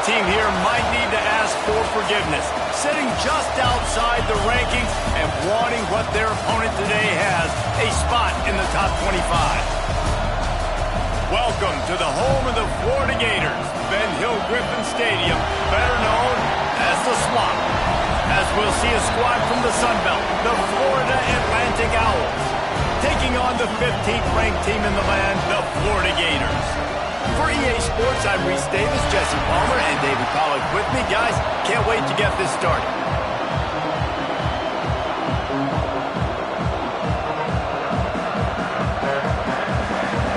team here might need to ask for forgiveness, sitting just outside the rankings and wanting what their opponent today has, a spot in the top 25. Welcome to the home of the Florida Gators, Ben Hill Griffin Stadium, better known as the Swamp, as we'll see a squad from the Sun Belt, the Florida Atlantic Owls, taking on the 15th ranked team in the land, the Florida Gators. For EA Sports, I'm Reese Davis, Jesse Palmer, and David Pollack with me. Guys, can't wait to get this started.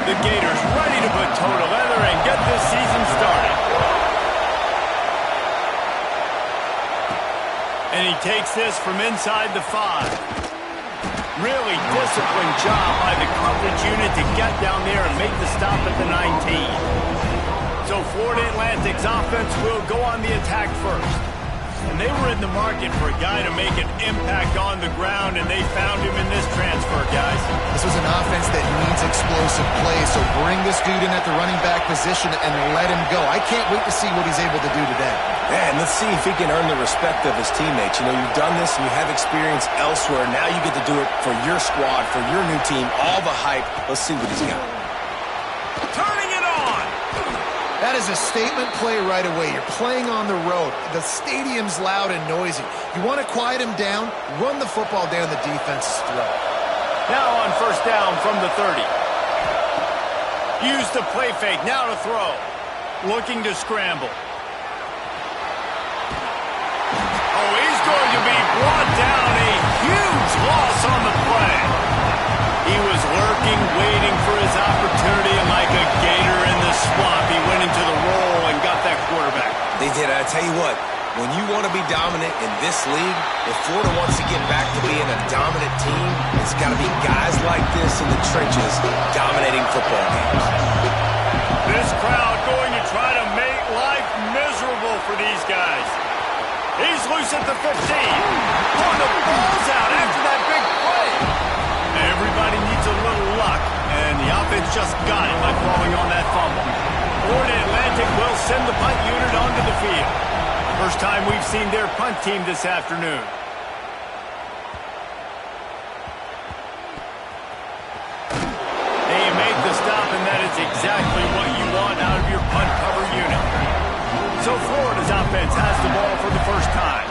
The Gators ready to put toe to leather and get this season started. And he takes this from inside the 5. Really disciplined job by the coverage unit to get down there and make the stop at the 19. So Florida Atlantic's offense will go on the attack first. And they were in the market for a guy to make an impact on the ground, and they found him in this transfer, guys. This was an offense that needs explosive play, so bring this dude in at the running back position and let him go. I can't wait to see what he's able to do today. Yeah, and let's see if he can earn the respect of his teammates. You know, you've done this and you have experience elsewhere. Now you get to do it for your squad, for your new team, all the hype. Let's see what he's got. Turning it on! That is a statement play right away. You're playing on the road. The stadium's loud and noisy. You want to quiet him down, run the football down the defense's throat. Now on first down from the 30. Use the play fake, now to throw. Looking to scramble. Oh, he's going to be brought down. A huge loss on the play. He was lurking, waiting for his opportunity, and like a gator in the swamp, he went into the roll and got that quarterback. They did. I tell you what, when you want to be dominant in this league, if Florida wants to get back to being a dominant team, it's got to be guys like this in the trenches dominating football games. This crowd going to try to make life miserable for these guys. He's loose at the 15. Oh, the ball's out after that big play. Everybody needs a little luck, and the offense just got it by falling on that fumble. Florida Atlantic will send the punt unit onto the field. First time we've seen their punt team this afternoon. They make the stop, and that is exactly what you want out of your punt cover unit. So Florida's offense has the ball for the first time.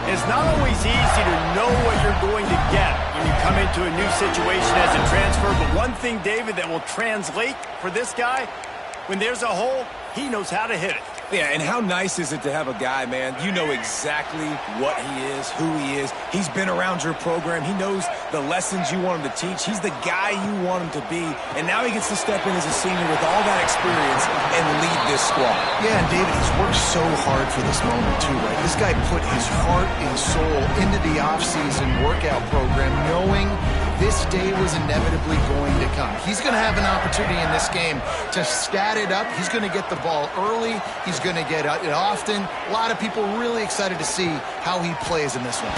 It's not always easy to know what you're going to get when you come into a new situation as a transfer, but one thing, David, that will translate for this guy, when there's a hole, he knows how to hit it. Yeah, and how nice is it to have a guy, man, you know exactly what he is, who he is. He's been around your program. He knows the lessons you want him to teach. He's the guy you want him to be. And now he gets to step in as a senior with all that experience and lead this squad. Yeah, and David, he's worked so hard for this moment too, right? This guy put his heart and soul into the offseason workout program knowing this day was inevitably going to come. He's going to have an opportunity in this game to stat it up. He's going to get the ball early. He's going to get it often. A lot of people really excited to see how he plays in this one.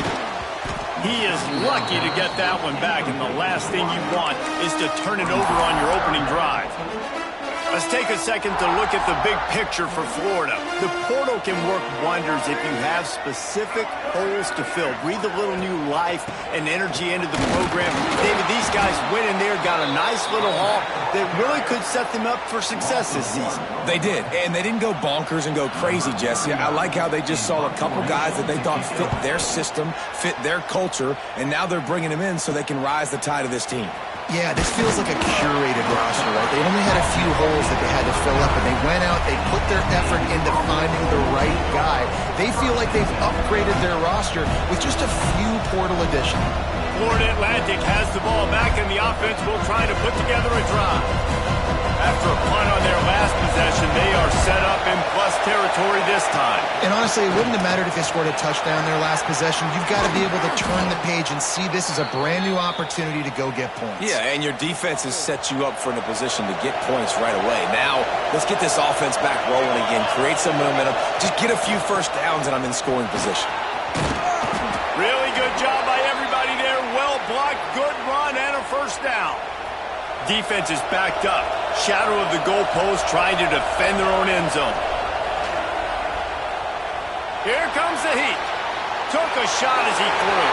He is lucky to get that one back, and the last thing you want is to turn it over on your opening drive. Let's take a second to look at the big picture for Florida. The portal can work wonders if you have specific holes to fill. Breathe a little new life and energy into the program. David, these guys went in there, got a nice little haul that really could set them up for success this season. They did, and they didn't go bonkers and go crazy, Jesse. I like how they just saw a couple guys that they thought fit their system, fit their culture, and now they're bringing them in so they can rise the tide of this team. Yeah, this feels like a curated roster, right? They only had a few holes that they had to fill up, and they went out, they put their effort into finding the right guy. They feel like they've upgraded their roster with just a few portal additions. Florida Atlantic has the ball back, and the offense will try to put together a drive. After a punt on their last possession, they are set up in plus territory this time. And honestly, it wouldn't have mattered if they scored a touchdown their last possession. You've got to be able to turn the page and see this as a brand new opportunity to go get points. Yeah, and your defense has set you up for a position to get points right away. Now, let's get this offense back rolling again, create some momentum, just get a few first downs, and I'm in scoring position. Really good job by everybody there. Well blocked, good run, and a first down. Defense is backed up. Shadow of the goalpost trying to defend their own end zone. Here comes the heat. Took a shot as he threw.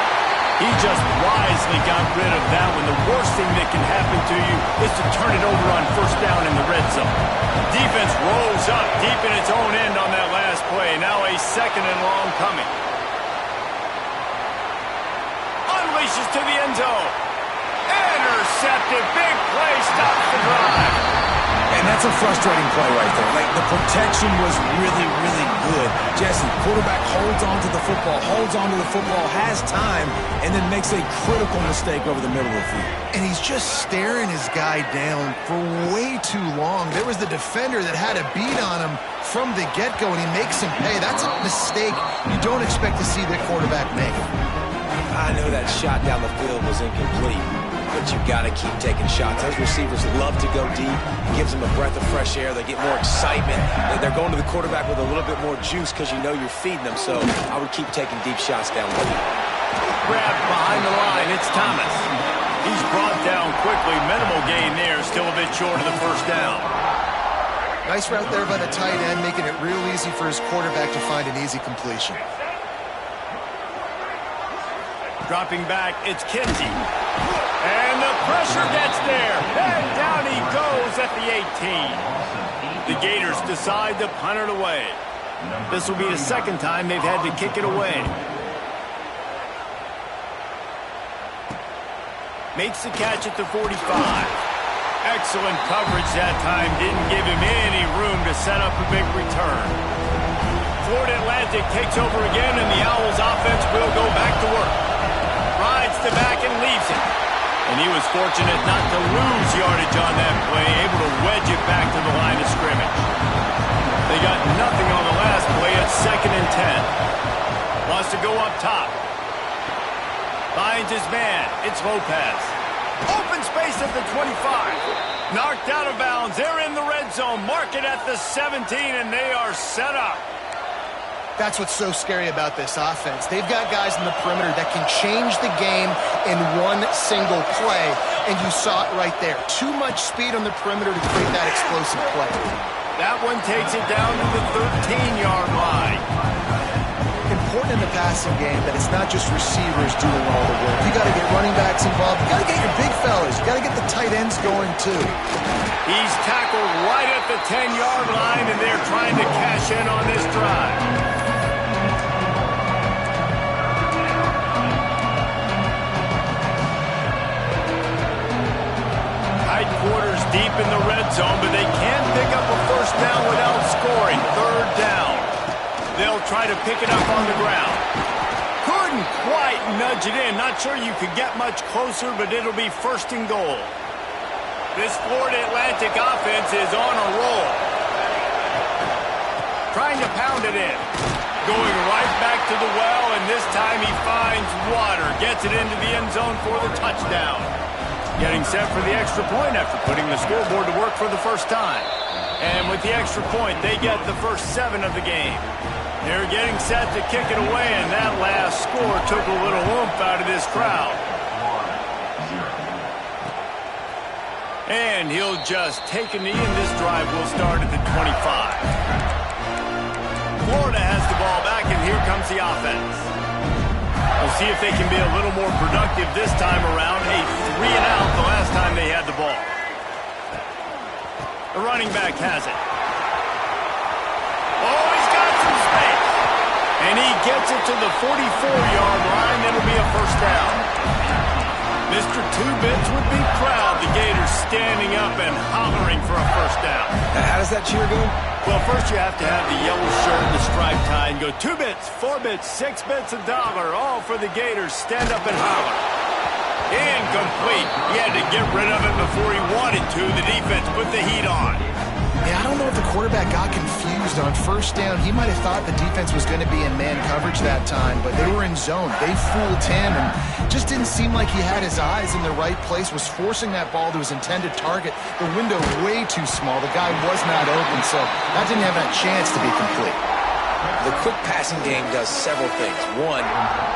He just wisely got rid of that one. The worst thing that can happen to you is to turn it over on first down in the red zone. Defense rolls up deep in its own end on that last play. Now a 2nd and long coming. Unleashes to the end zone. Intercepted. Big play. Stops the drive. And that's a frustrating play right there. Like, the protection was really, really good. Jesse, quarterback holds on to the football, has time, and then makes a critical mistake over the middle of the field. And he's just staring his guy down for way too long. There was the defender that had a beat on him from the get-go, and he makes him pay. That's a mistake you don't expect to see the quarterback make. I know that shot down the field was incomplete, but you got to keep taking shots. Those receivers love to go deep. It gives them a breath of fresh air. They get more excitement. They're going to the quarterback with a little bit more juice because you know you're feeding them. So I would keep taking deep shots down the field. Grabbed behind the line. It's Thomas. He's brought down quickly. Minimal gain there. Still a bit short of the first down. Nice route there by the tight end, making it real easy for his quarterback to find an easy completion. Dropping back, it's Kinsey. And the pressure gets there. And down he goes at the 18. The Gators decide to punt it away. This will be the 2nd time they've had to kick it away. Makes the catch at the 45. Excellent coverage that time. Didn't give him any room to set up a big return. Florida Atlantic takes over again, and the Owls offense will go back to work. Rides the back and leaves it. And he was fortunate not to lose yardage on that play, able to wedge it back to the line of scrimmage. They got nothing on the last play. It's 2nd and 10. Wants to go up top. Finds his man. It's Lopez. Open space at the 25. Knocked out of bounds. They're in the red zone. Mark it at the 17, and they are set up. That's what's so scary about this offense. They've got guys in the perimeter that can change the game in one single play, and you saw it right there. Too much speed on the perimeter to create that explosive play. That one takes it down to the 13-yard line. Important in the passing game that it's not just receivers doing all the work. You got to get running backs involved. You got to get your big fellas. You got to get the tight ends going, too. He's tackled right at the 10-yard line, and they're trying to cash in on this drive. Quarters deep in the red zone, but they can't pick up a first down without scoring. 3rd down. They'll try to pick it up on the ground. Couldn't quite nudge it in. Not sure you could get much closer, but it'll be 1st and goal. This Florida Atlantic offense is on a roll. Trying to pound it in. Going right back to the well, and this time he finds water. Gets it into the end zone for the touchdown. Getting set for the extra point after putting the scoreboard to work for the first time. And with the extra point, they get the first 7 of the game. They're getting set to kick it away, and that last score took a little oomph out of this crowd. And he'll just take a knee, and this drive will start at the 25. Florida has the ball back, and here comes the offense. We'll see if they can be a little more productive this time around. A 3-and-out the last time they had the ball. The running back has it. Oh, he's got some space. And he gets it to the 44-yard line. It'll be a first down. Mr. Two-Bits would be proud. The Gators standing up and hollering for a first down. How does that cheer go? Well, first you have to have the yellow shirt, the striped tie, and go 2 bits, 4 bits, 6 bits, $1, all for the Gators. Stand up and holler. Incomplete. He had to get rid of it before he wanted to. The defense put the heat on. Yeah, I don't know if the quarterback got confused on first down. He might have thought the defense was going to be in man coverage that time, but they were in zone. They fooled him and just didn't seem like he had his eyes in the right place, was forcing that ball to his intended target. The window way too small. The guy was not open, so that didn't have that chance to be complete. The quick passing game does several things. One,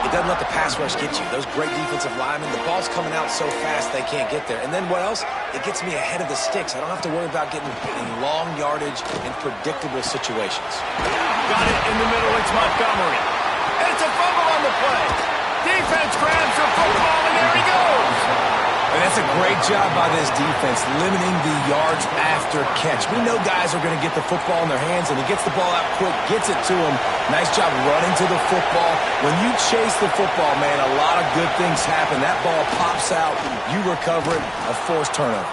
it doesn't let the pass rush get you. Those great defensive linemen, the ball's coming out so fast they can't get there. And then what else? It gets me ahead of the sticks. I don't have to worry about getting in long yardage and predictable situations. Got it in the middle. It's Montgomery. And it's a fumble on the play. Defense grabs the football, and there he goes. And that's a great job by this defense, limiting the yards after catch. We know guys are going to get the football in their hands, and he gets the ball out quick, gets it to him. Nice job running to the football. When you chase the football, man, a lot of good things happen. That ball pops out, you recover it, a forced turnover.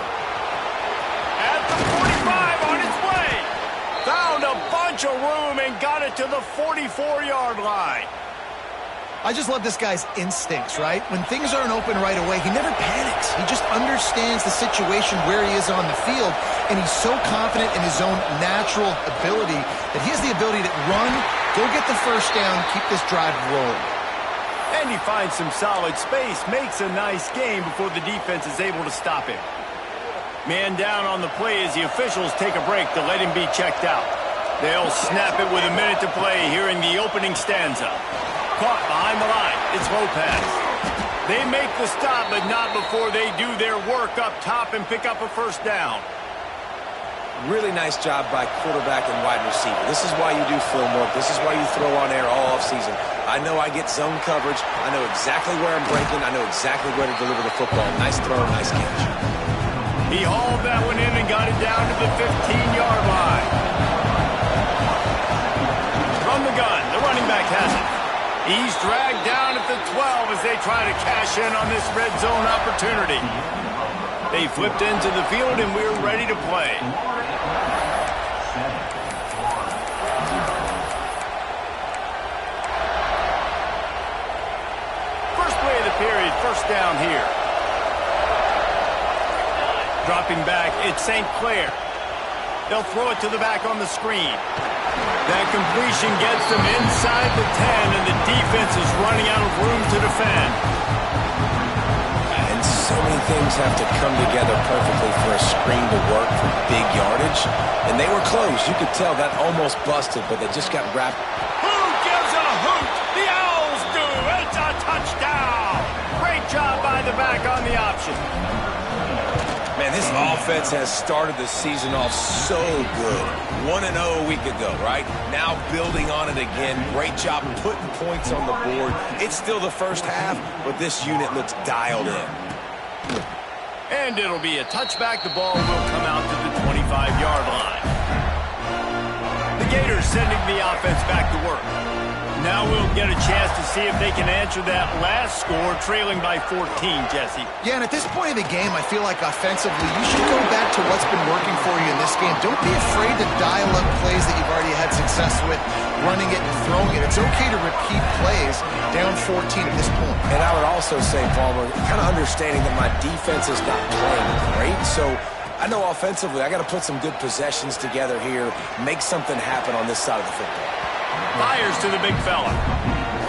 At the 45 on its way. Found a bunch of room and got it to the 44-yard line. I just love this guy's instincts, right? When things aren't open right away, he never panics. He just understands the situation where he is on the field, and he's so confident in his own natural ability that he has the ability to run, go get the first down, keep this drive rolling. And he finds some solid space, makes a nice game before the defense is able to stop him. Man down on the play as the officials take a break to let him be checked out. They'll snap it with a minute to play here in the opening stanza. Caught behind the line. It's Lopez. They make the stop, but not before they do their work up top and pick up a first down. Really nice job by quarterback and wide receiver. This is why you do film work. This is why you throw on air all offseason. I know I get zone coverage. I know exactly where I'm breaking. I know exactly where to deliver the football. Nice throw, nice catch. He hauled that one in and got it down to the 15-yard line. From the gun, the running back has it. He's dragged down at the 12 as they try to cash in on this red zone opportunity. They flipped into the field, and we're ready to play. First play of the period, first down here. Dropping back, it's St. Clair. They'll throw it to the back on the screen. That completion gets them inside the 10, and the defense is running out of room to defend. And so many things have to come together perfectly for a screen to work for big yardage. And they were close. You could tell that almost busted, but they just got wrapped. Who gives a hoot? The Owls do. It's a touchdown. Great job by the back on the option. Man, this offense has started the season off so good. 1-0 a week ago, right? Now building on it again. Great job putting points on the board. It's still the first half, but this unit looks dialed in. And it'll be a touchback. The ball will come out to the 25-yard line. The Gators sending the offense back to work. Now we'll get a chance to see if they can answer that last score, trailing by 14, Jesse. Yeah, and at this point of the game, I feel like offensively, you should go back to what's been working for you in this game. Don't be afraid to dial up plays that you've already had success with, running it and throwing it. It's okay to repeat plays down 14 at this point. And I would also say, Palmer, kind of understanding that my defense is not playing great, so I know offensively I got to put some good possessions together here, make something happen on this side of the football. Fires to the big fella.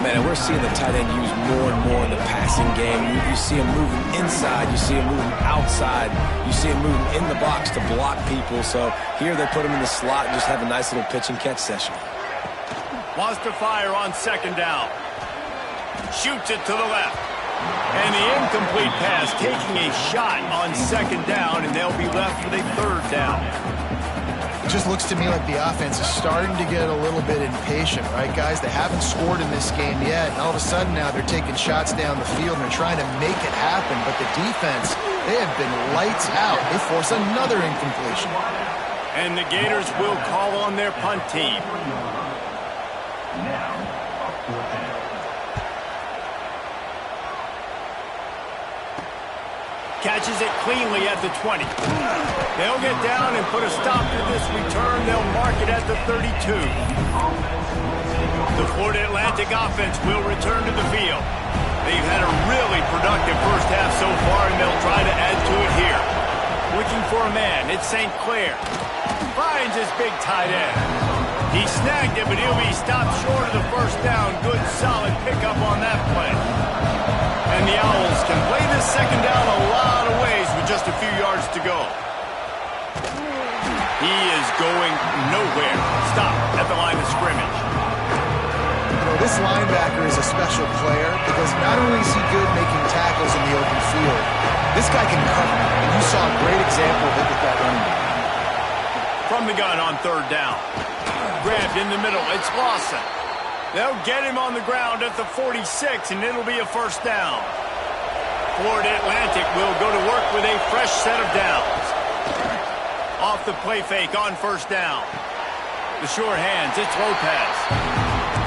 Man, and we're seeing the tight end used more and more in the passing game. You see him moving inside. You see him moving outside. You see him moving in the box to block people. So here they put him in the slot and just have a nice little pitch and catch session. Wants to fire on second down. Shoots it to the left. And the incomplete pass taking a shot on second down, and they'll be left with a third down. It just looks to me like the offense is starting to get a little bit impatient, right, guys? They haven't scored in this game yet, and all of a sudden now they're taking shots down the field and they're trying to make it happen, but the defense, they have been lights out. They force another incompletion. And the Gators will call on their punt team. Catches it cleanly at the 20. They'll get down and put a stop to this return. They'll mark it at the 32. The Florida Atlantic offense will return to the field. They've had a really productive first half so far, and they'll try to add to it here. Looking for a man. It's St. Clair. Finds his big tight end. He snagged it, but he'll be stopped short of the first down. Good, solid pickup on that play. And the Owls can play this second down a lot of ways with just a few yards to go. He is going nowhere. Stop at the line of scrimmage. This linebacker is a special player because not only is he good making tackles in the open field, this guy can cover, and you saw a great example of it with that running back. From the gun on third down. Grabbed in the middle. It's Lawson. They'll get him on the ground at the 46, and it'll be a first down. Florida Atlantic will go to work with a fresh set of downs. Off the play fake on first down. The sure hands, it's Lopez.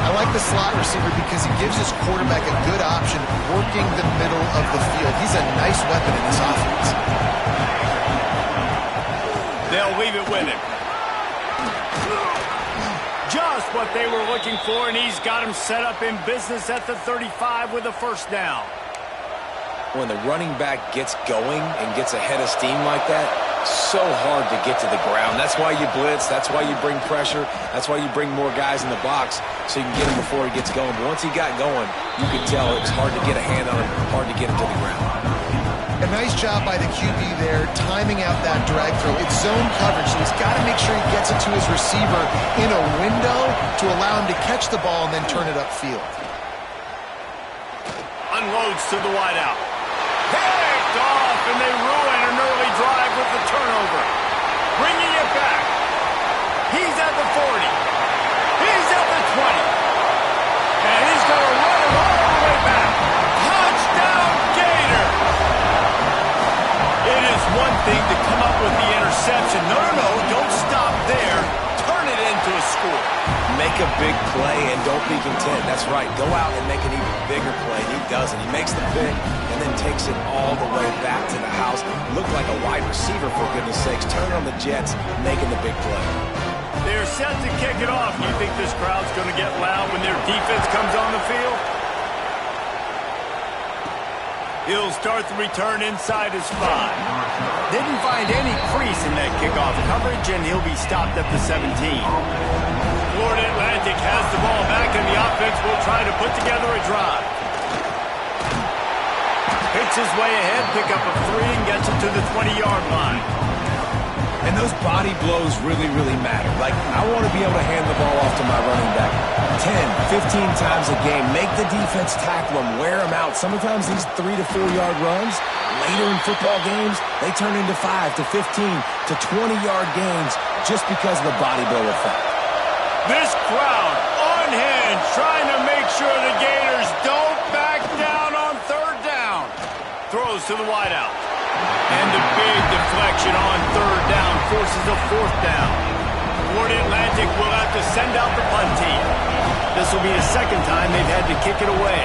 I like the slot receiver because he gives his quarterback a good option working the middle of the field. He's a nice weapon in this offense. They'll leave it with him. Just what they were looking for, and he's got him set up in business at the 35 with a first down. When the running back gets going and gets ahead of steam like that, so hard to get to the ground. That's why you blitz. That's why you bring pressure. That's why you bring more guys in the box so you can get him before he gets going. But once he got going, you could tell it was hard to get a hand on him, hard to get him to the ground. A nice job by the QB there, timing out that drag throw. It's zone coverage, so he's got to make sure he gets it to his receiver in a window to allow him to catch the ball and then turn it upfield. Unloads to the wideout. Picked off, and they ruin an early drive with the turnover. Bringing it back. He's at the 40. He's at the 20. And he's going to run it all the way back. Touchdown, Gator! It is one thing to come up with the interception. No, don't stop there. Turn it into a score. Make a big play and don't be content. That's right. Go out and make an even bigger play. And he doesn't. He makes the pick and then takes it all the way back to the house. Looked like a wide receiver, for goodness sakes. Turn on the Jets, making the big play. They're set to kick it off. You think this crowd's going to get loud when their defense comes on the field? He'll start the return inside his 5. Didn't find any crease in that kickoff coverage, and he'll be stopped at the 17. Florida Atlantic has the ball back, and the offense will try to put together a drive. Picks his way ahead, pick up a 3, and gets it to the 20-yard line. And those body blows really, really matter. Like, I want to be able to hand the ball off to my running back 10, 15 times a game. Make the defense tackle him, wear him out. Sometimes these 3 to 4 yard runs, later in football games, they turn into 5 to 15 to 20-yard gains just because of the body blow effect. This crowd on hand trying to make sure the Gators don't back down on third down. Throws to the wideout. And a big deflection on third down forces a fourth down. Florida Atlantic will have to send out the punt team. This will be the second time they've had to kick it away.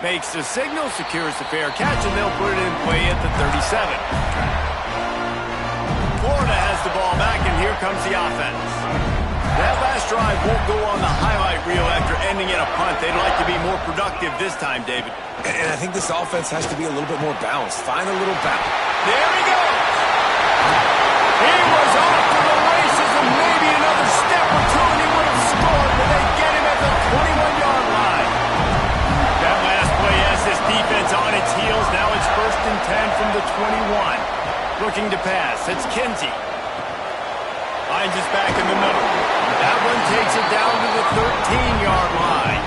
Makes the signal, secures the fair catch, and they'll put it in play at the 37. Florida has the ball back, and here comes the offense. That last drive won't go on the highlight reel after ending in a punt. They'd like to be more productive this time, David. And I think this offense has to be a little bit more balanced. Find a little balance. There he goes. He was off to the races, and maybe another step or two, and he would have scored, but they get him at the 21-yard line. That last play has this defense on its heels. Now it's 1st and 10 from the 21. Looking to pass. It's Kinsey. Finds us back in the middle. That one takes it down to the 13-yard line.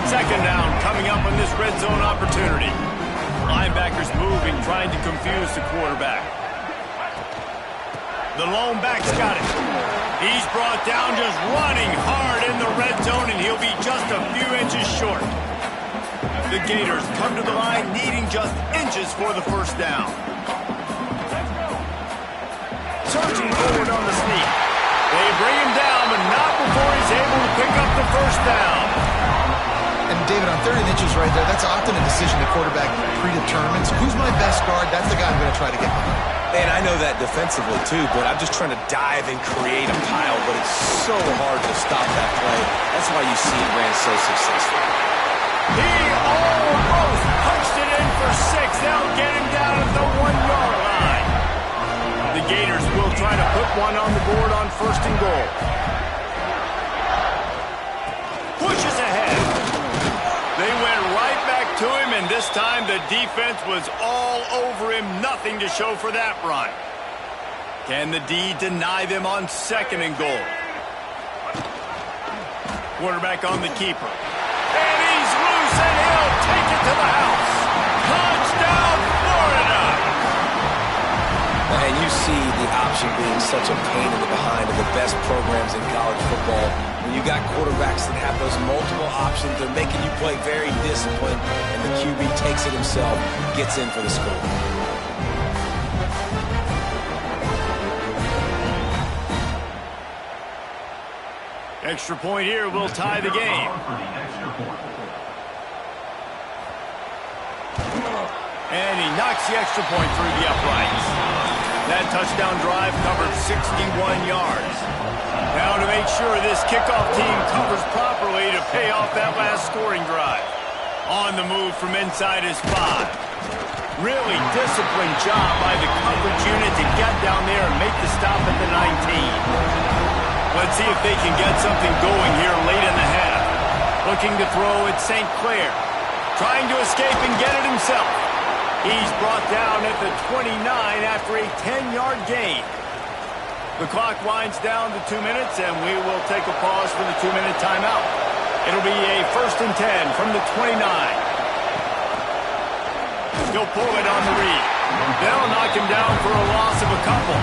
Second down coming up on this red zone opportunity. Linebackers moving, trying to confuse the quarterback. The lone back's got it. He's brought down just running hard in the red zone, and he'll be just a few inches short. The Gators come to the line needing just inches for the first down. Surging forward on the sneak. They bring him down, but not before he's able to pick up the first down. And David, on 3rd and inches right there, that's often a decision the quarterback predetermines. Who's my best guard? That's the guy I'm going to try to get behind. And I know that defensively, too, but I'm just trying to dive and create a pile, but it's so hard to stop that play. That's why you see it ran so successful. He almost punched it in for 6. They'll get him down at the 1-yard line. The Gators will try to put one on the board on 1st and goal. Pushes ahead. They went right back to him, and this time the defense was all over him. Nothing to show for that run. Can the D deny them on 2nd and goal? Quarterback on the keeper. And he's loose, and he'll take it to the house. Touchdown, Florida! And you see the option being such a pain in the behind of the best programs in college football. When you got quarterbacks that have those multiple options, they're making you play very disciplined, and the QB takes it himself, gets in for the score. Extra point here will tie the game. And he knocks the extra point through the uprights. That touchdown drive covered 61 yards. Now to make sure this kickoff team covers properly to pay off that last scoring drive. On the move from inside his 5. Really disciplined job by the coverage unit to get down there and make the stop at the 19. Let's see if they can get something going here late in the half. Looking to throw at St. Clair. Trying to escape and get it himself. He's brought down at the 29 after a 10-yard gain. The clock winds down to 2 minutes, and we will take a pause for the 2-minute timeout. It'll be a 1st and 10 from the 29. He'll pull it on the read. They'll knock him down for a loss of a couple.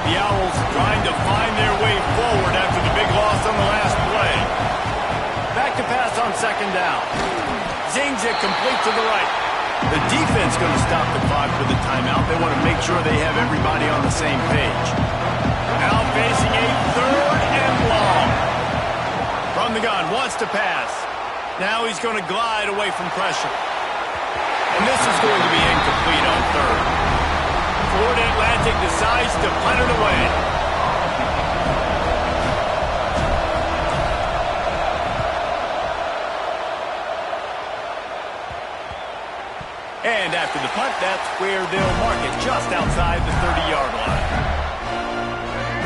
The Owls trying to find their way forward after the big loss on the last play. Back to pass on 2nd down. Zings it complete to the right. The defense going to stop the clock with the timeout. They want to make sure they have everybody on the same page. Now facing a 3rd and long. From the gun, wants to pass. Now he's going to glide away from pressure. And this is going to be incomplete on 3rd. Florida Atlantic decides to punt it away. And after the punt, that's where they'll mark it, just outside the 30-yard line.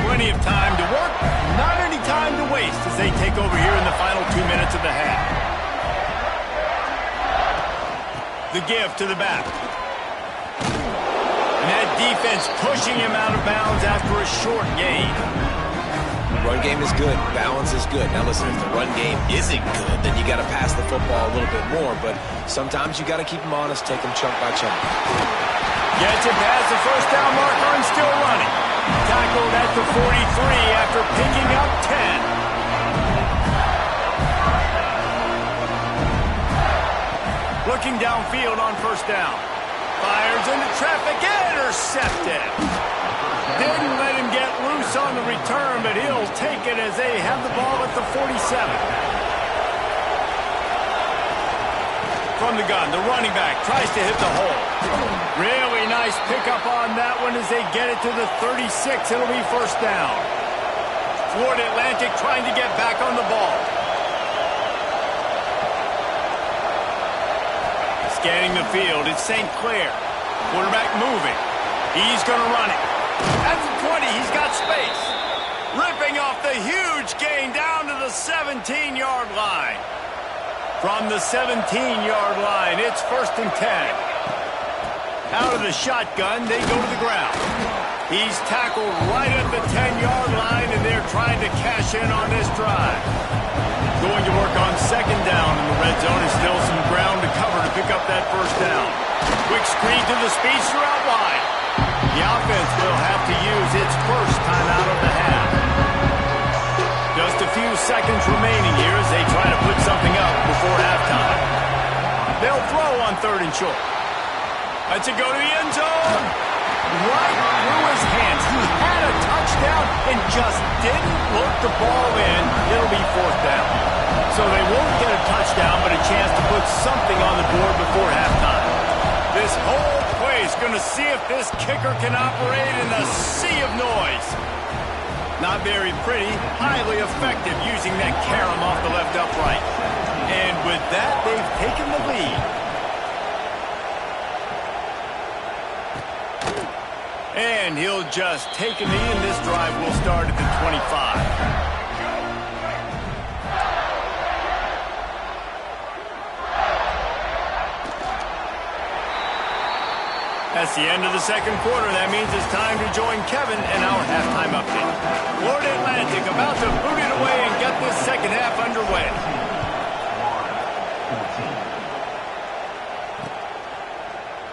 Plenty of time to work, not any time to waste as they take over here in the final 2 minutes of the half. The give to the back. And that defense pushing him out of bounds after a short gain. Run game is good. Balance is good. Now listen, if the run game isn't good, then you got to pass the football a little bit more. But sometimes you got to keep them honest, take them chunk by chunk. Gets it past the 1st down marker and still running. Tackled at the 43 after picking up 10. Looking downfield on 1st down. Fires into traffic, intercepted. Didn't let him get loose on the return, but he'll take it as they have the ball at the 47. From the gun, the running back tries to hit the hole. Really nice pickup on that one as they get it to the 36. It'll be 1st down. Florida Atlantic trying to get back on the ball. Scanning the field, it's St. Clair. Quarterback moving. He's going to run it. At the 20, he's got space. Ripping off the huge gain down to the 17-yard line. From the 17-yard line, it's 1st and 10. Out of the shotgun, they go to the ground. He's tackled right at the 10-yard line, and they're trying to cash in on this drive. Going to work on 2nd down in the red zone. Is still some ground to cover to pick up that 1st down. Quick screen to the speedster out wide. The offense will have to use its 1st timeout of the half. Just a few seconds remaining here as they try to put something up before halftime. They'll throw on 3rd and short. Let's it go to the end zone. Right through his hands. He had a touchdown and just didn't look the ball in. It'll be 4th down. So they won't get a touchdown, but a chance to put something on the board before halftime. This whole play is going to see if this kicker can operate in a sea of noise. Not very pretty, highly effective using that carom off the left upright. And with that, they've taken the lead. And he'll just take a knee, and this drive will start at the 25. That's the end of the second quarter. That means it's time to join Kevin in our halftime update. Florida Atlantic about to boot it away and get this second half underway.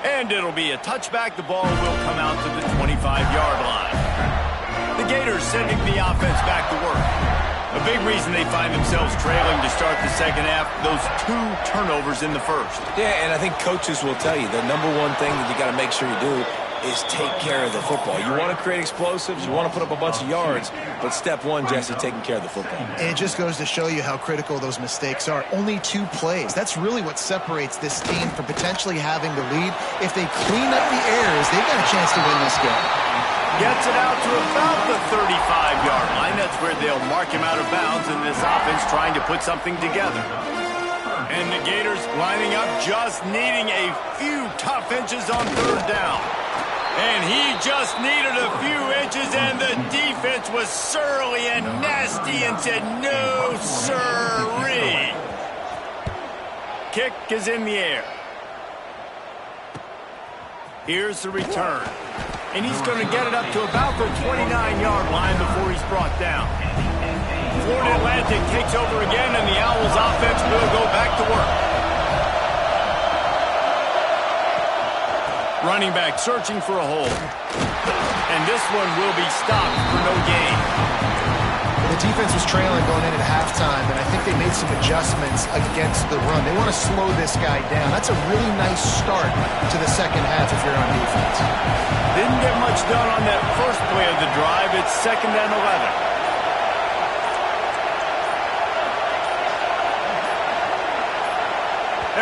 And it'll be a touchback. The ball will come out to the 25-yard line. The Gators sending the offense back to work. A big reason they find themselves trailing to start the second half, those 2 turnovers in the first. Yeah, and I think coaches will tell you the number one thing that you got to make sure you do is take care of the football. You want to create explosives, you want to put up a bunch of yards, but step one, Jesse, taking care of the football. And it just goes to show you how critical those mistakes are. Only 2 plays. That's really what separates this team from potentially having the lead. If they clean up the errors, they've got a chance to win this game. Gets it out to about the 35-yard line. That's where they'll mark him out of bounds, and this offense trying to put something together. And the Gators lining up, just needing a few tough inches on third down. And he just needed a few inches, and the defense was surly and nasty and said, no, sirree. Kick is in the air. Here's the return. And he's going to get it up to about the 29-yard line before he's brought down. Florida Atlantic takes over again, and the Owls offense will go back to work. Running back searching for a hole. And this one will be stopped for no gain. The defense was trailing going in at halftime, and I think they made some adjustments against the run. They want to slow this guy down. That's a really nice start to the second half if you're on defense. Didn't get much done on that first play of the drive. It's 2nd and 11.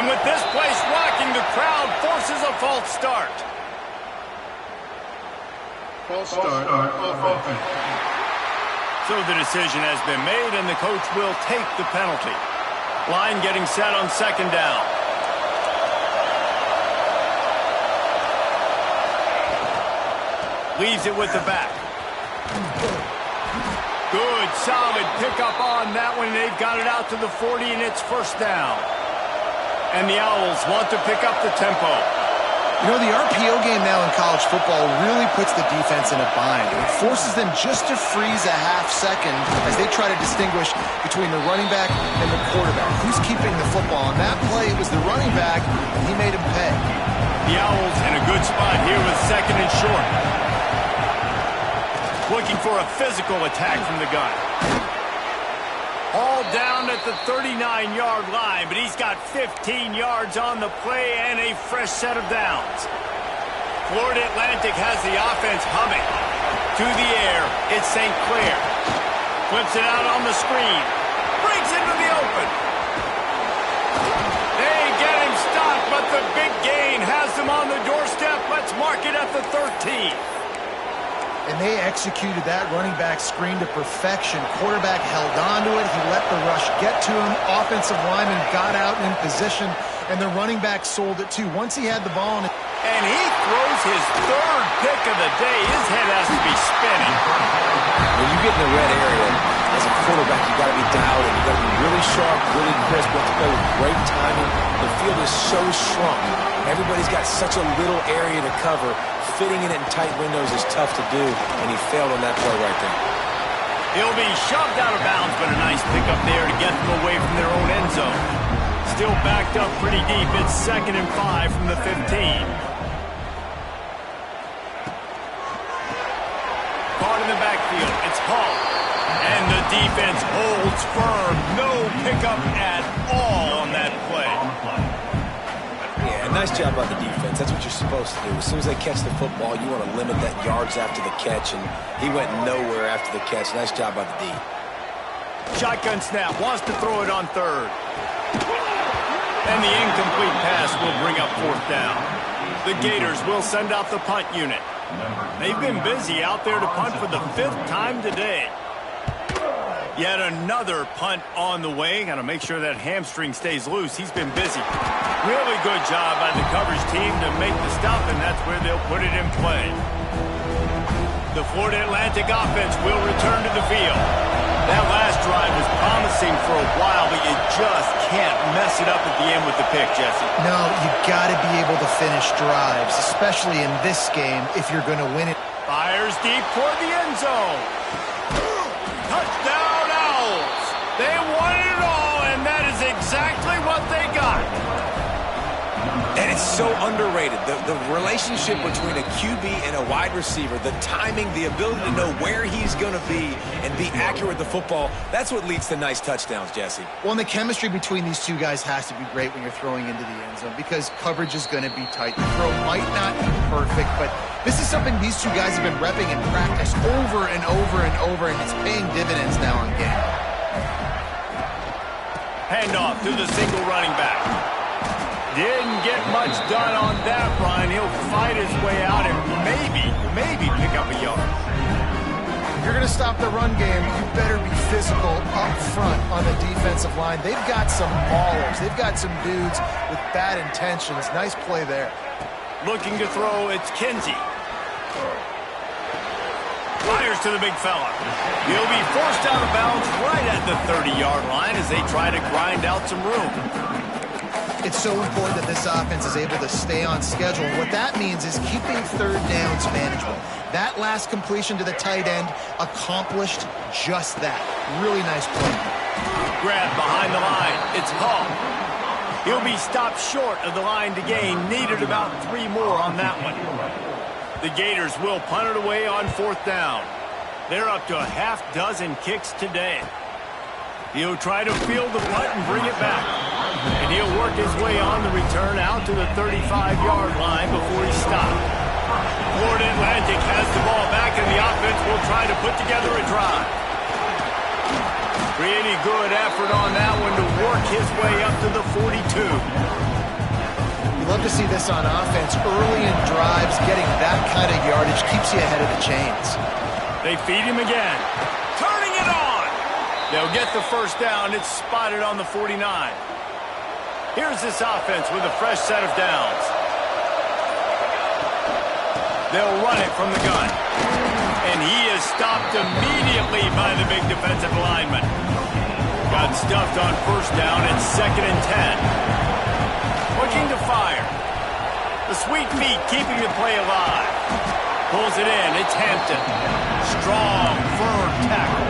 And with this place rocking, the crowd forces a false start. False start on offense. So the decision has been made, and the coach will take the penalty. Line getting set on 2nd down. Leaves it with the back. Good, solid pickup on that one. They've got it out to the 40, and it's 1st down. And the Owls want to pick up the tempo. You know, the RPO game now in college football really puts the defense in a bind. It forces them just to freeze a half second as they try to distinguish between the running back and the quarterback. Who's keeping the football? On that play, it was the running back, and he made him pay. The Owls in a good spot here with 2nd and short. Looking for a physical attack from the gun. All down at the 39-yard line, but he's got 15 yards on the play and a fresh set of downs. Florida Atlantic has the offense humming. To the air, it's St. Clair. Flips it out on the screen. Breaks into the open. They get him stopped, but the big gain has them on the doorstep. Let's mark it at the 13. And they executed that running back screen to perfection. Quarterback held on to it. He let the rush get to him. Offensive lineman got out in position, and the running back sold it too. Once he had the ball, and he throws his 3rd pick of the day. His head has to be spinning. When you get in the red area, as a quarterback, you got to be dialed in. You got to be really sharp, really crisp. You have to play with great timing. The field is so shrunk. Everybody's got such a little area to cover. Fitting it in tight windows is tough to do, and he failed on that play right there. He'll be shoved out of bounds, but a nice pickup there to get them away from their own end zone. Still backed up pretty deep. It's 2nd and 5 from the 15. Caught in the backfield. It's Hall. And the defense holds firm. No pickup at all on that play. Yeah, nice job by the defense. That's what you're supposed to do. As soon as they catch the football, you want to limit that yards after the catch, and he went nowhere after the catch. Nice job by the D. Shotgun snap. Wants to throw it on 3rd. And the incomplete pass will bring up 4th down. The Gators will send out the punt unit. They've been busy out there to punt for the 5th time today. Yet another punt on the way. Got to make sure that hamstring stays loose. He's been busy. Really good job by the coverage team to make the stop, and that's where they'll put it in play. The Florida Atlantic offense will return to the field. That last drive was promising for a while, but you just can't mess it up at the end with the pick, Jesse. No, you got to be able to finish drives, especially in this game if you're going to win it. Fires deep toward the end zone. Touchdown, Owls. They won it all, and that is exactly what they got. And it's so underrated. The relationship between a QB and a wide receiver, the timing, the ability to know where he's going to be and be accurate with the football, that's what leads to nice touchdowns, Jesse. Well, and the chemistry between these two guys has to be great when you're throwing into the end zone because coverage is going to be tight. The throw might not be perfect, but this is something these two guys have been repping in practice over and over and over, and it's paying dividends now on game. Handoff to the single running back. Didn't get much done on that run. He'll fight his way out and maybe pick up a yard. If you're going to stop the run game, you better be physical up front on the defensive line. They've got some ballers. They've got some dudes with bad intentions. Nice play there. Looking to throw, it's Kinsey. Fires to the big fella. He'll be forced out of bounds right at the 30-yard line as they try to grind out some room. It's so important that this offense is able to stay on schedule. And what that means is keeping third downs manageable. That last completion to the tight end accomplished just that. Really nice play. Grab behind the line. It's Hall. He'll be stopped short of the line to gain. Needed about 3 more on that one. The Gators will punt it away on 4th down. They're up to a half dozen kicks today. He'll try to field the punt and bring it back. And he'll work his way on the return out to the 35-yard line before he stopped. Florida Atlantic has the ball back, and the offense will try to put together a drive. Pretty good effort on that one to work his way up to the 42. You love to see this on offense. Early in drives, getting that kind of yardage keeps you ahead of the chains. They feed him again. Turning it on. They'll get the first down. It's spotted on the 49. Here's this offense with a fresh set of downs. They'll run it from the gun. And he is stopped immediately by the big defensive lineman. Got stuffed on first down. It's 2nd and 10. Looking to fire. The sweet feet keeping the play alive. Pulls it in. It's Hampton. Strong, firm tackle.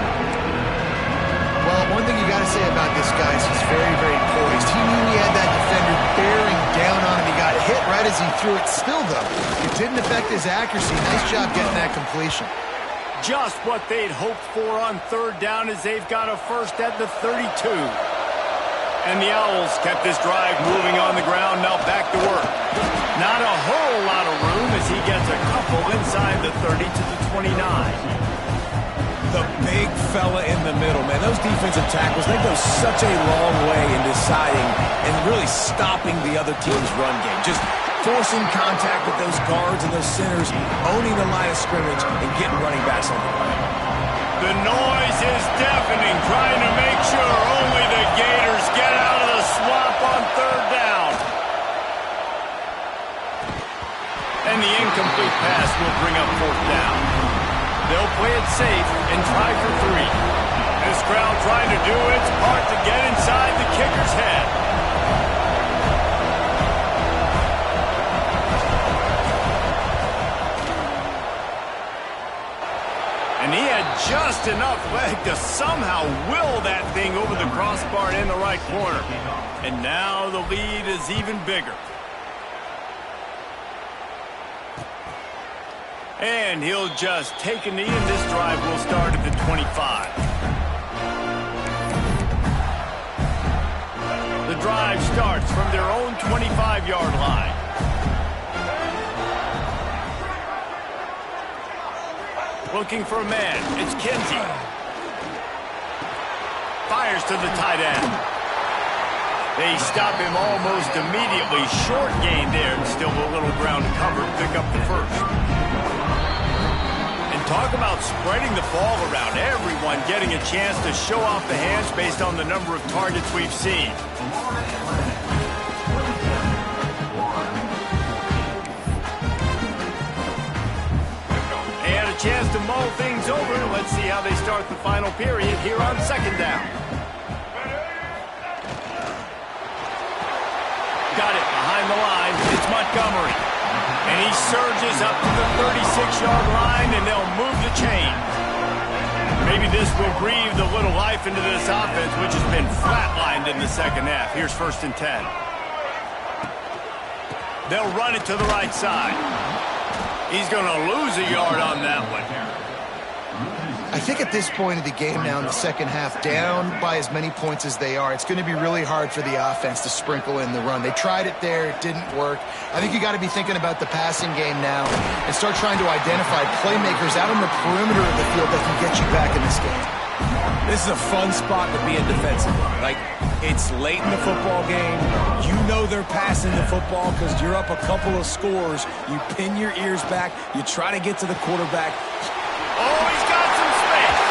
Well, one thing you got to say about this guy is he's very, very poised. He knew he had that defender bearing down on him. He got hit right as he threw it. Still, though, it didn't affect his accuracy. Nice job getting that completion. Just what they'd hoped for on 3rd down as they've got a first at the 32. And the Owls kept this drive moving on the ground, now back to work. Not a whole lot of room as he gets a couple inside the 30 to the 29. The big fella in the middle, man. Those defensive tackles, they go such a long way in deciding and really stopping the other team's run game. Just forcing contact with those guards and those centers, owning the line of scrimmage, and getting running backs on the ground. The noise is deafening, trying to make sure only the Gators get out of the swamp on 3rd down. And the incomplete pass will bring up 4th down. They'll play it safe and try for 3. This crowd trying to do its part to get inside the kicker's head. And he had just enough leg to somehow will that thing over the crossbar in the right corner. And now the lead is even bigger. And he'll just take a knee, and this drive will start at the 25. The drive starts from their own 25-yard line. Looking for a man. It's Kinsey. Fires to the tight end. They stop him almost immediately. Short gain there, and still a little ground cover. Pick up the first. Talk about spreading the ball around. Everyone getting a chance to show off the hands based on the number of targets we've seen. They had a chance to mull things over. Let's see how they start the final period here on second down. Got it behind the line. It's Montgomery. And he surges up to the 36-yard line, and they'll move the chain. Maybe this will breathe a little life into this offense, which has been flatlined in the second half. Here's 1st and 10. They'll run it to the right side. He's going to lose a yard on that one. I think at this point of the game now in the second half, down by as many points as they are, it's going to be really hard for the offense to sprinkle in the run. They tried it there. It didn't work. I think you got to be thinking about the passing game now and start trying to identify playmakers out on the perimeter of the field that can get you back in this game. This is a fun spot to be in defensively. Like, it's late in the football game. You know they're passing the football because you're up a couple of scores. You pin your ears back. You try to get to the quarterback. Oh, he's got some space.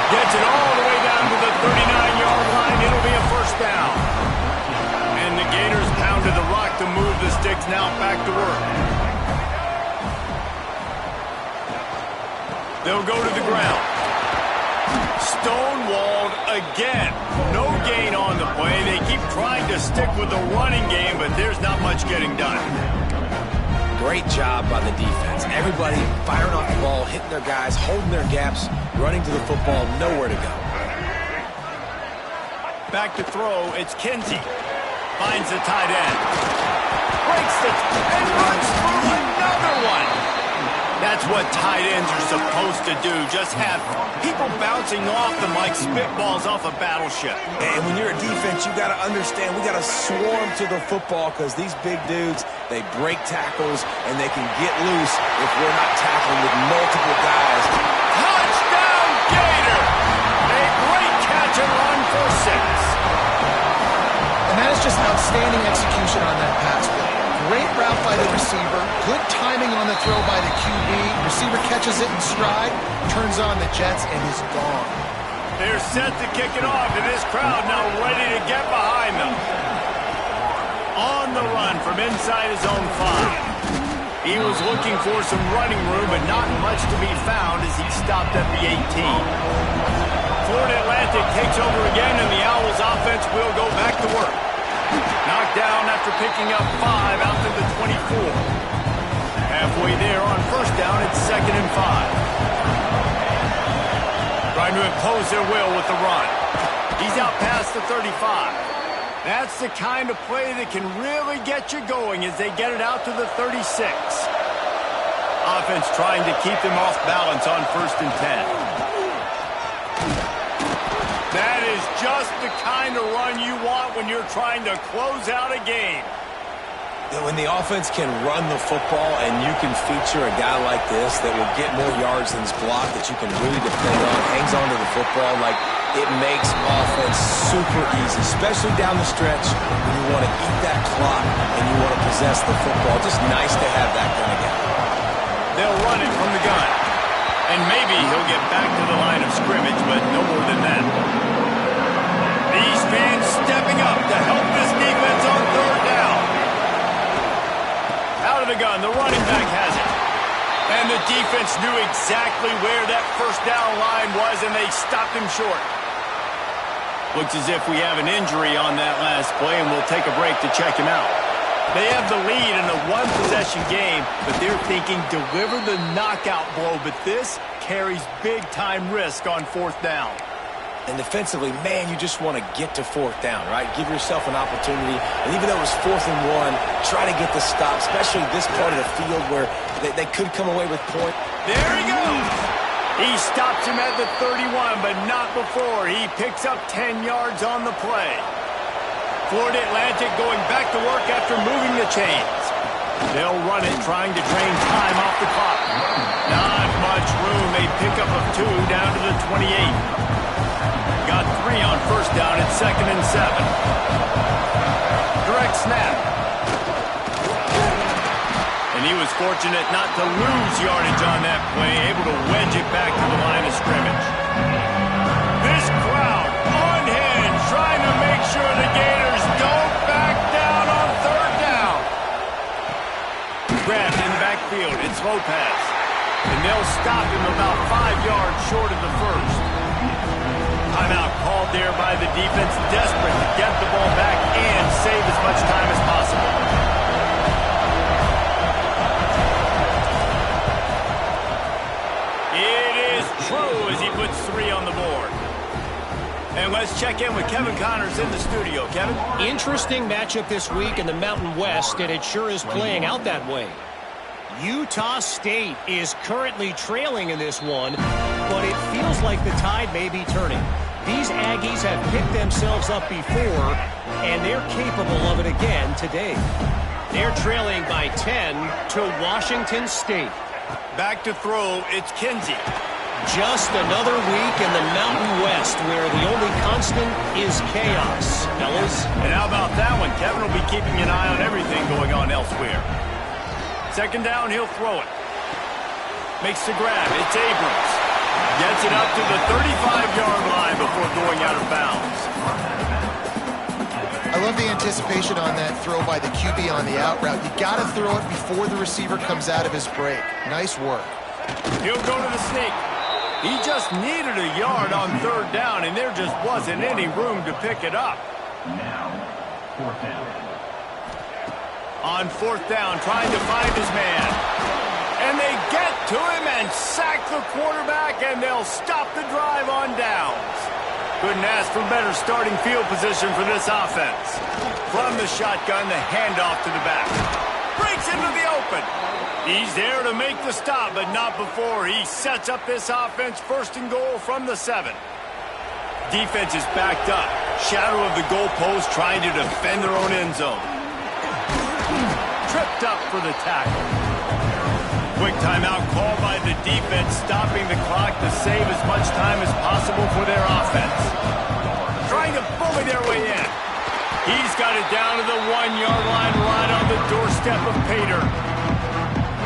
Gets it all the way down to the 39-yard line. It'll be a 1st down. And the Gators pounded the rock to move the sticks now back to work. They'll go to the ground. Stonewalled again. No gain on the play. They keep trying to stick with the running game, but there's not much getting done. Great job by the defense. Everybody firing off the ball, hitting their guys, holding their gaps, running to the football, nowhere to go. Back to throw, it's Kinsey. Finds the tight end. Breaks it and runs through another one. That's what tight ends are supposed to do. Just have people bouncing off them like spitballs off a battleship. And when you're a defense, you got to understand, we got to swarm to the football because these big dudes, they break tackles and they can get loose if we're not tackling with multiple guys. Touchdown, Gator! A great catch and run for 6. And that is just outstanding execution on that pass play. Great route by the receiver, good timing on the throw by the QB. Receiver catches it in stride, turns on the jets, and is gone. They're set to kick it off, and this crowd now ready to get behind them. On the run from inside his own 5. He was looking for some running room, but not much to be found as he stopped at the 18. Florida Atlantic takes over again, and the Owls offense will go back to work. Knocked down after picking up 5 out to the 24. Halfway there on 1st down, it's 2nd and 5. Trying to impose their will with the run. He's out past the 35. That's the kind of play that can really get you going as they get it out to the 36. Offense trying to keep them off balance on 1st and 10. That is just the kind of run you want when you're trying to close out a game. When the offense can run the football and you can feature a guy like this that will get more yards than his block that you can really depend on, hangs on to the football, like it makes offense super easy, especially down the stretch when you want to eat that clock and you want to possess the football. Just nice to have that kind of guy. They'll run it from the gun. And maybe he'll get back to the line of scrimmage, but no more than that. These fans stepping up to help this defense on 3rd down. Out of the gun, the running back has it. And the defense knew exactly where that 1st down line was, and they stopped him short. Looks as if we have an injury on that last play, and we'll take a break to check him out. They have the lead in a one-possession game, but they're thinking deliver the knockout blow, but this carries big-time risk on 4th down. And defensively, man, you just want to get to 4th down, right? Give yourself an opportunity. And even though it was 4th and 1, try to get the stop, especially this part of the field where they could come away with points. There he goes. He stops him at the 31, but not before. He picks up 10 yards on the play. Florida Atlantic going back to work after moving the chains. They'll run it, trying to drain time off the clock. Not much room. They pick up a 2 down to the 28. Got 3 on 1st down. It's 2nd and 7. Direct snap. And he was fortunate not to lose yardage on that play, able to wedge it back to the line of scrimmage. This crowd on hand, trying to make sure the Gators don't back down on 3rd down. Grabbed in the backfield. It's Lopez. and they'll stop him about 5 yards short of the first. Timeout called there by the defense, desperate to get the ball back and save as much time as possible. It is true as he puts 3 on the board. And let's check in with Kevin Connors in the studio. Kevin? Interesting matchup this week in the Mountain West, and it sure is playing out that way. Utah State is currently trailing in this one, but it feels like the tide may be turning. These Aggies have picked themselves up before, and they're capable of it again today. They're trailing by 10 to Washington State. Back to throw, it's Kinsey. Just another week in the Mountain West where the only constant is chaos. Fellas? And how about that one? Kevin will be keeping an eye on everything going on elsewhere. Second down, he'll throw it. Makes the grab. It's Abrams. Gets it up to the 35-yard line before going out of bounds. I love the anticipation on that throw by the QB on the out route. You got to throw it before the receiver comes out of his break. Nice work. He'll go to the sneak. He just needed a yard on third down, and there just wasn't any room to pick it up. Now, fourth down. On fourth down, trying to find his man. And they get to him and sack the quarterback, and they'll stop the drive on downs. Couldn't ask for better starting field position for this offense. From the shotgun, the handoff to the back. Breaks into the open. He's there to make the stop, but not before he sets up this offense first and goal from the 7. Defense is backed up. Shadow of the goalpost trying to defend their own end zone. Tripped up for the tackle. Quick timeout called by the defense, stopping the clock to save as much time as possible for their offense. Trying to bully their way in. He's got it down to the 1-yard line right on the doorstep of Pater.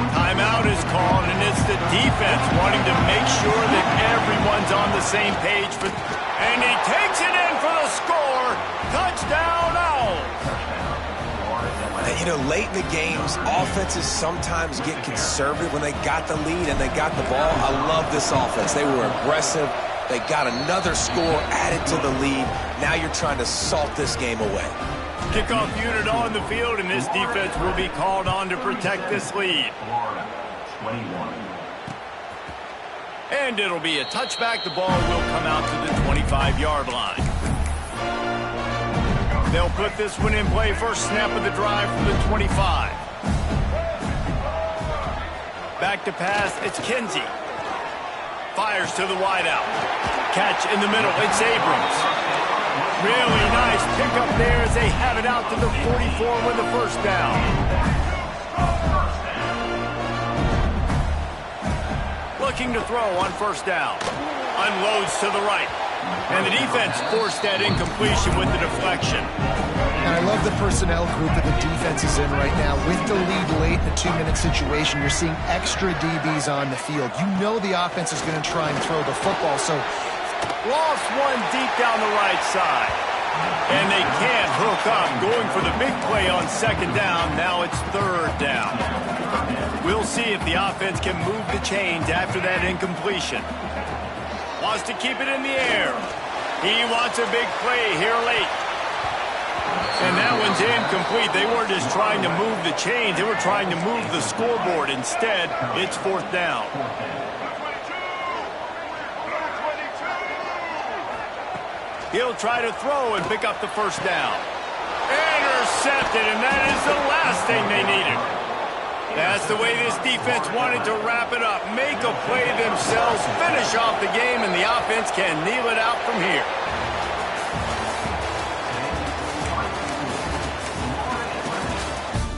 Timeout is called, and it's the defense wanting to make sure that everyone's on the same page. And he takes it in for the score. Touchdown, Owls. You know, late in the games, offenses sometimes get conservative when they got the lead and they got the ball. I love this offense. They were aggressive. They got another score added to the lead. Now you're trying to salt this game away. Kickoff unit on the field, and this defense will be called on to protect this lead. Florida, 21. And it'll be a touchback. The ball will come out to the 25-yard line. They'll put this one in play. First snap of the drive from the 25. Back to pass, it's Kinsey. Fires to the wideout. Catch in the middle, it's Abrams. Really nice pickup there as they have it out to the 44 with the first down. Looking to throw on first down. Unloads to the right. And the defense forced that incompletion with the deflection. And I love the personnel group that the defense is in right now. With the lead late in a 2-minute situation, you're seeing extra DBs on the field. You know the offense is going to try and throw the football, so lost one deep down the right side. And they can't hook up. Going for the big play on second down. Now it's third down. We'll see if the offense can move the chains after that incompletion. Wants to keep it in the air. He wants a big play here late. And that one's incomplete. They weren't just trying to move the chains. They were trying to move the scoreboard. Instead, it's fourth down. He'll try to throw and pick up the first down. Intercepted, and that is the last thing they needed. That's the way this defense wanted to wrap it up. Make a play themselves, finish off the game, and the offense can kneel it out from here.